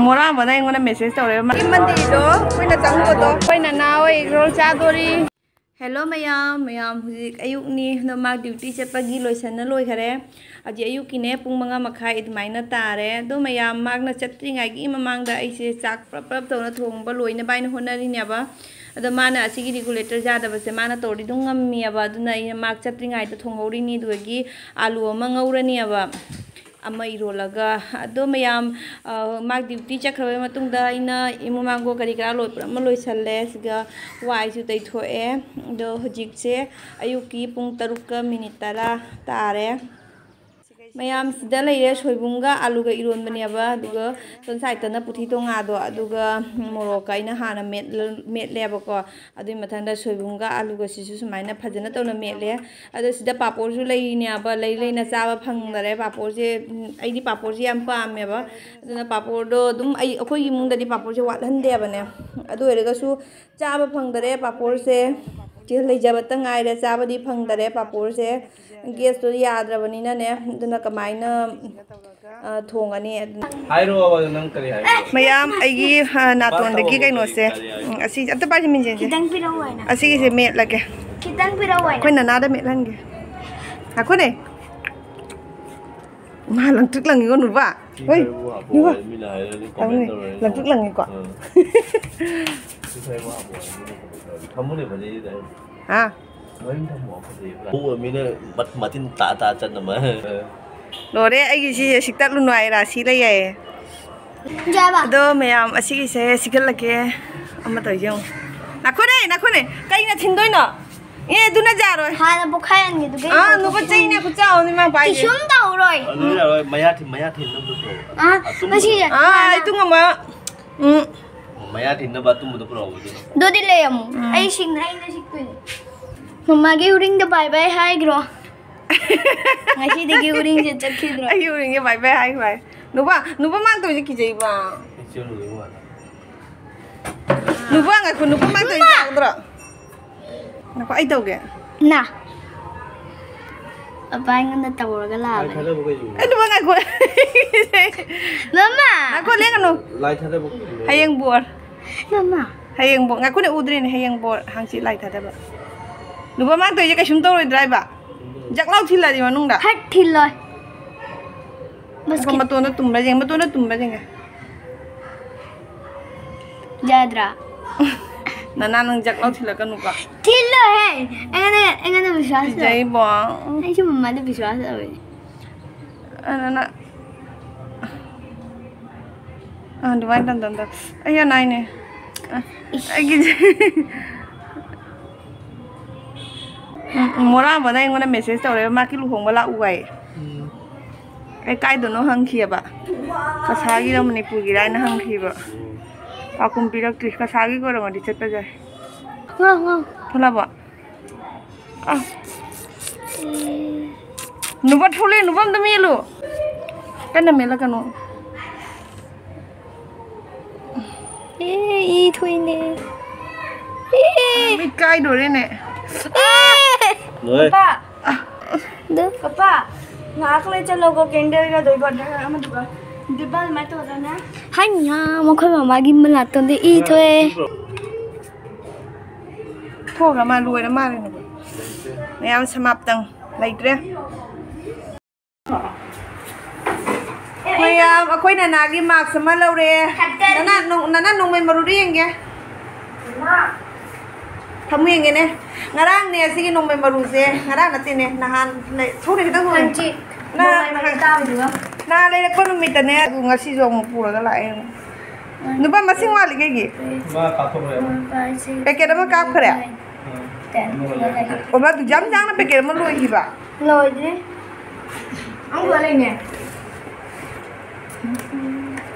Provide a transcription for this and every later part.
मोरा बना इंगोना मैसेज तौरे मंदिर दो कोइना चंगबो कोइना नाओय रोल चादोरी हेलो मैम मैम हुजिक अयुकनी नमा ड्यूटी चेपगी लोइसन लोइखरे अजि अयुकीने पुंग 5 मखाई इदमाइना तारे दो मैम मागना चत्रिंगागी ममांगदा आइसे चाक प्रप तौना थोंगबा लोइना बाइना होनारिनेबा अदा माना असिगी रेगुलेटर जादबसे माना तोडी दुंगमियाबा अदुना इ माग चत्रिंगाइदा थोंगौरिनी दुगी आलू अमा ngौरनियाबा अमा इरोलगा अदो मैम माग ड्यूटी चखरबे मतुंगदा इना इमुमांगो करी करा लोइपर अमा लोइसल्ले सिगा वाइसु तैथोए दो हुजिकसे अयुकी पुंग 7:13 तारे मैम सिदा लेरे सोइबुंगा आलूगा इरोनबनेबा दुगा सोन साइटना पुथि तोंगादो अदुगा मोरोका इना हाना मेटलेबको अदुइ मथंदा सोइबुंगा आलूगा सिसु सुमाइना फजना तोना मेटले अदो सिदा पापोरजु लेइनेबा लेइना चाबा फंगदरे पापोरजे आइदि पापोरजे याम पामेबा अदुना पापोरदो दुम अखोइ इमुंगदि पापोरजे वाटहंदेबने अदु एरगसु चाबा फंगदरे पापोरसे के लेजबत ngaire चाबदि फंगदरे पापोरसे गैस तो याद्रबनिना ने दुना कमाइना थोंगनी हाइरो नंग करी हाइरो मयाम आइगी नातोंदगी कइनोसे असि अत पाजी मिनजे खितंग पिरौवाइना असि से मेट लगे खितंग पिरौवाइना कोइ ननादा मेट लंगे हाकोने मा लंगतुक लंगी को नुबा ओइ नुबा लंगतुक लंगी को थमुने बजे हां माtin ta chân mà rồi đấy anh chị xịt tắt luôn này là xí đây vậy dạ bà đó mẹ em xí sẽ xịt cái kia ông mà tới chưa nãy con này cái này thìn đôi nọ nghe tôi nói ra rồi hai là bốc khai anh gì tôi cái nó có chơi nè có cháu nhưng mà bài xuống đầu rồi rồi mày thìn nó được rồi cái gì vậy tôi ngầm mà mày thìn nó bắt tôi một rồi đôi đi lấy em anh xin tôi Mama gi uring da bye bye hai gro. Ngasi de gi uring je chakhi gro. Ai uring ge bye bye hai bye. Nuba mang to je ki jai ba. Nuba ngai ko nuba mang to je jang dro. Na ko ai tau ge. Na. Apa ngan da tau ga la. Ai nuba ngai ko. Mama. Na ko le kanu. Lai thada bu. Hayang bor. Mama. Hayang bor ngai ko ne udre ne hayang bor hang si lai thada ba. Nuba mang to je ka shum to roi driver jak lau thil la di manung da hat thil loi bas ko matona tumra jeng jadra nana nang jak lau thil ka nuka thil lo hai engane vishwas jai bo ai chu mamma de vishwas ave nana duai dan aya nai ne ai मोरा बना इंगोना message तौरे माकी लुहोंबा लाउगाय ए काइदनो हंखियबा कसागी रो मणिपुर गी रायना हंखिबा पाकुम पिरक्ति कसागी को रंगदि चेत्ता जाय थलाबा नुबा थोले नुबम the Melo कन्ना मेला कनो ई थोइने मी काइ दोरे ने Papa, Papa, ngak le chalo ko candle ka doi bad ka ma duga. Dibal mai to na. Hanya mo khoi mama gi mala ton de I thoe. Thoga ma luai na ma le ne. Mayam samap tang laitre. Mayam akoi na nagi mak sama laure. Nana nong men maruri yenge. Kamu yang ini, ngarang nih sih nong membaru sih, ngarang nanti nih, nahan, sorry kita tuh. Nah, lagi aku minta nih, aku ngasih jong pura dah lah. Nuba masih wali kayak gini. Pakai nama kap kerja. Oma tuh jam jangan pakai nama loy hiba. Loy deh. Aku boleh nih.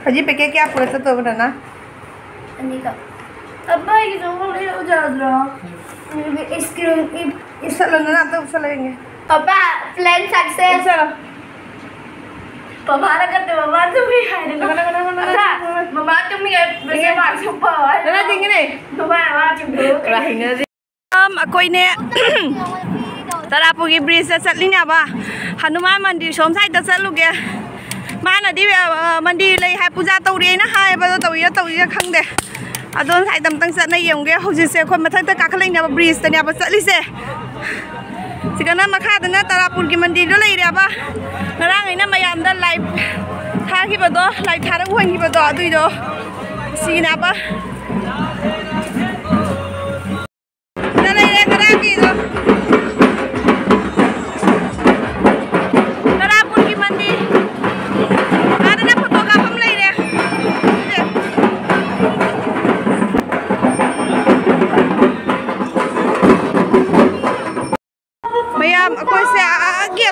Haji pakai kya pura tuh benar na? Ini kak. Apa ini kamu lihat udah Isalan na natin sa lagi. Papa, plan success. Papa, nakati mama tumihay. Mama tumihay. Basta magsupa. Nanating yun eh. Mama tumihay. Rahin na rin. Ako ini. Tara po gibris sa linya ba. Hanuman mandir som sa ita sa lugar. मानदी मंदिर लई है पूजा तौरेना हाइबदो तौरिया खंगदे अदोन side तंग चना येंगे हौजिसे अखोय मथक्ता काखलैना bridge तने बा चलिसे सिगना मखादना तारापुर की मंदिर दो लैरेबा ngaraङैना मयामदा लाइव थाखिबदो लाइव थारा उहंगिबदो अदुइदो सिनाबा नलैरे कराकिदो तारापुर की मंदिर आदना फोटो काफम लैरे मयाम अखोय से आगे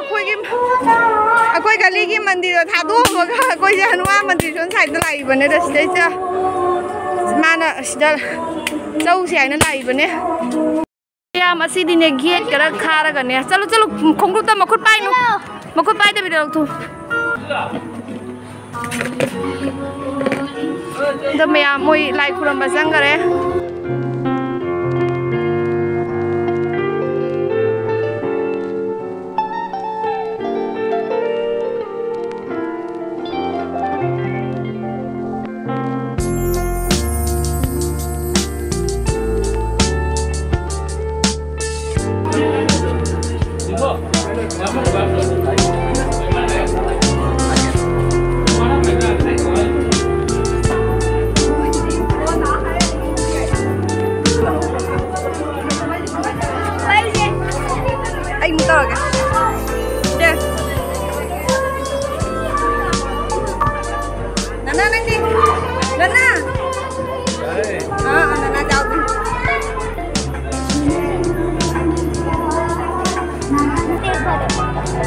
अखोय गली की मंदिर थादो अखोय से हनुमान मंदिर जोन साइड लाइबने दसदे चा माना सिदा चौसे आइना लाइबने मयाम असिदिने गेट करा खारगने चलो चलो खोंगरुता मखुट पाइनु मखुट पाइदे बिदो थु द मयाम मोय लाई खुरम बजंगरे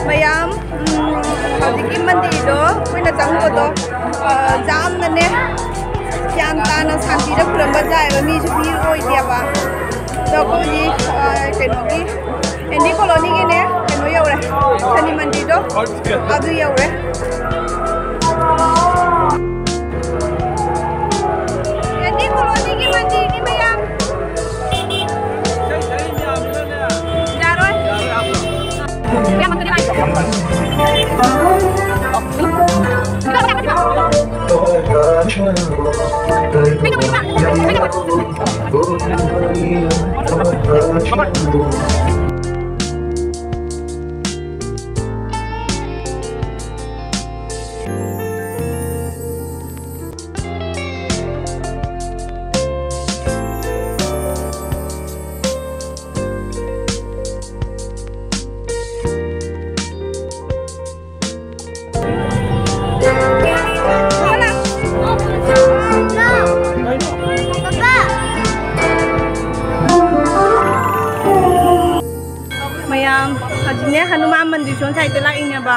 मयाम हजिकी मंदिर चंगो जाम ने ग्यान ताना शांति खुरब जाए मीसु भीड़ होइदेबा अखोई कई एंडी कॉलोनी की ने कई यौरे शनि मंदिर अदु यौरे एंडी कॉलोनी की मंदिर नि मयाम हनुमान मंदिर सोन साइड लाइनेबा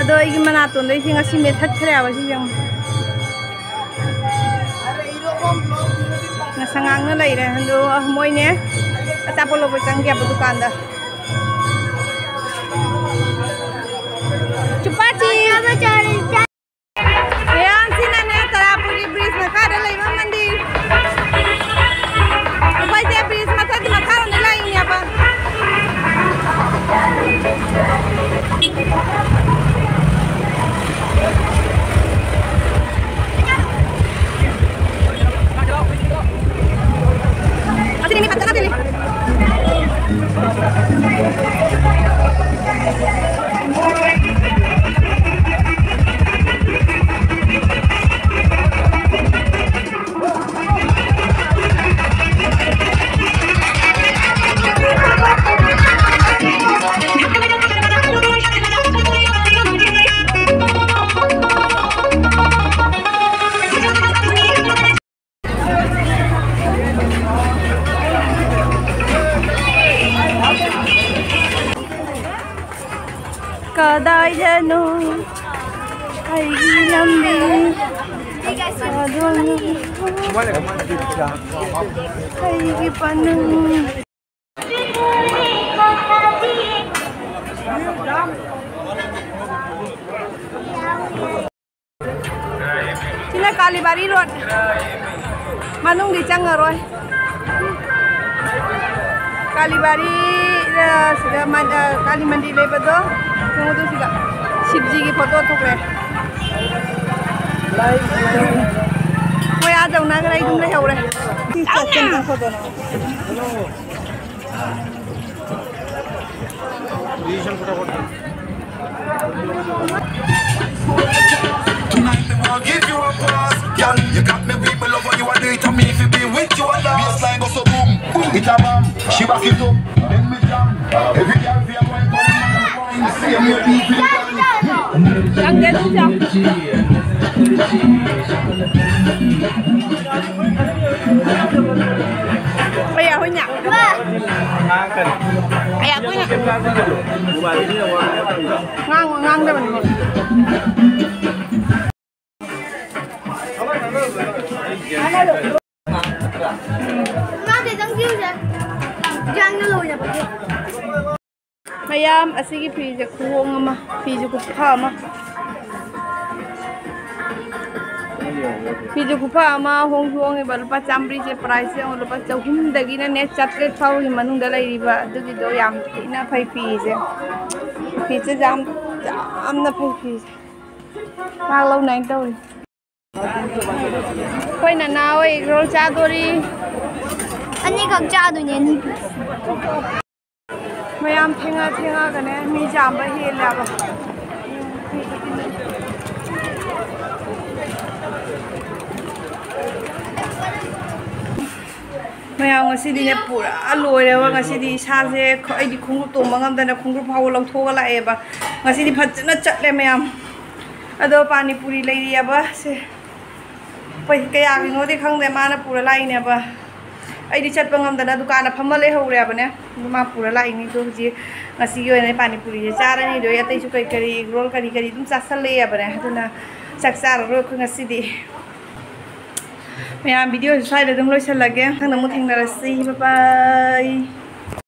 अदो इगी मनातोन दे सिंगा सिमे थथरेबा सिजं नसंगांग न लैरे हंदो मोइने अचापोलो बचंग के दुकान दा चुपाची अब चल यान सिनाने तारापुर की ब्रिज में खा लैबा मंदिर अबै से ब्रिज में थद मखा न लाइनेबा कदाई जनो आईगी लंबी आईगी पनु सिना कालीबारी रोड मानुंग दी चंगरोय कालीबारी काली मंदिर लेबदो शिवजी की photo थोकरे Quay à dầu na cái này đúng lấy hầu đây. Chặt chân ra photo nào. Give you a pass, girl. You got me weak, but love what you want to do it to me. If you be with you and baseline go so boom, it a bam. She back it up, then me jam. Every girl feel one come, see me people. Đang đến không chồng? Bây giờ hơi nhặt. Bây giờ hơi nhặt. Ngang ngang đây mình. Nó thì đang kêu vậy. Giang nó lùi nhập đi. Mayam asigi phi je khuong ama phi je kupha ama phi je kupha ama hong hong e balpa chambri je price e lupa chahum dagi na ne chatlet phau hi manung da lai riba adugi do yam ina phai phi je jam na phai phi ma lâu nay đâu đi quay nà nào ấy roll cha dori anh ấy còn cha rồi nhỉ. Mayam thenga cái này mi jam ba hi la ba Mayam ngasi di ne pura loi le wa ngasi di sa se ai di khung to mangam da na khung phau lau tho ga la e ba ngasi di phat na chat le mayam ado pani puri lai ri ba se pai kaya gi no de khang de ma na pura lai ne ba ai đi chặt bằng ngầm tận dukaan là phàm lấy hậu rồi bạn nhé mà pura lại ini tuh ji ngasih yo ini pani puri cara ni doya teh juga kari roll kari tum sasale bạn nhé tu na saksa roll ku ngasih di Mayam video saya dah dong loi lagi thang namu thang narasi bye bye